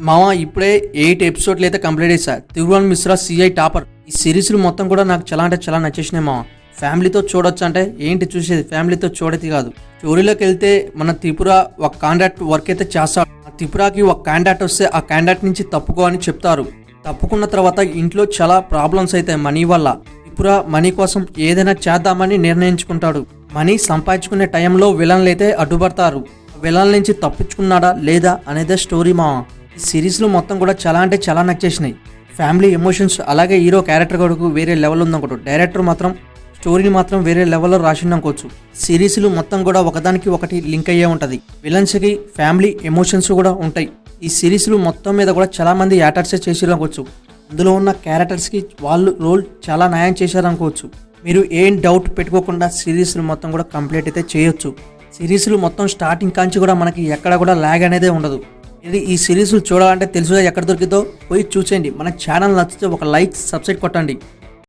మామ ఇప్పుడే 8 ఎపిసోడ్లు అయితే కంప్లీట్ చేశా. Tribhuvan Mishra CI topper. ఈ సిరీస్లు మొత్తం కూడా నాకు చాలా అంటే చాలా నచ్చేసినాయి మామ. ఫ్యామిలీతో చూడొచ్చు అంటే ఏంటి చూసేది, ఫ్యామిలీతో చూడేది కాదు. స్టోరీలోకి వెళ్తే మన త్రిపుర ఒక కాంట్రాక్ట్ వర్క్ అయితే చేస్తాడు. ఆ త్రిపురకి ఒక కాంట్రాక్ట్ వస్తే ఆ కాంట్రాక్ట్ నుంచి తప్పుకో అని చెప్తారు. తప్పుకున్న తర్వాత ఇంట్లో చాలా ప్రాబ్లమ్స్ అవుతాయి మనీ వల్ల. త్రిపుర మనీ కోసం ఏదైనా చేద్దామని నిర్ణయించుకుంటాడు. మనీ సంపాదించుకునే టైంలో విలన్లు అయితే అడ్డుపడతారు. విలన్ల నుంచి తప్పించుకున్నాడా లేదా అనేదే స్టోరీ మామ. ఈ సిరీస్లో మొత్తం కూడా చాలా అంటే చాలా నచ్చేసినాయి. ఫ్యామిలీ ఎమోషన్స్ అలాగే హీరో క్యారెక్టర్ కొడుకు వేరే లెవెల్ ఉందనుకోవచ్చు. డైరెక్టర్ మాత్రం స్టోరీని మాత్రం వేరే లెవెల్లో రాసిందనుకోవచ్చు. సిరీస్లు మొత్తం కూడా ఒకదానికి ఒకటి లింక్ అయ్యే ఉంటుంది. విలన్స్కి ఫ్యామిలీ ఎమోషన్స్ కూడా ఉంటాయి. ఈ సిరీస్లు మొత్తం మీద కూడా చాలా మంది యాక్టర్సే చేసిరనుకోవచ్చు. అందులో ఉన్న క్యారెక్టర్స్కి వాళ్ళు రోల్ చాలా న్యాయం చేశారనుకోవచ్చు. మీరు ఏం డౌట్ పెట్టుకోకుండా సిరీస్లు మొత్తం కూడా కంప్లీట్ అయితే చేయొచ్చు. సిరీస్లు మొత్తం స్టార్టింగ్ కాంచి కూడా మనకి ఎక్కడ కూడా ల్యాగ్ అనేది ఉండదు. ఇది ఈ సిరీస్లు చూడాలంటే తెలుసుగా ఎక్కడ దొరికిందో పోయి చూసేయండి. మన ఛానల్ నచ్చితే ఒక లైక్, సబ్స్క్రైబ్ కొట్టండి.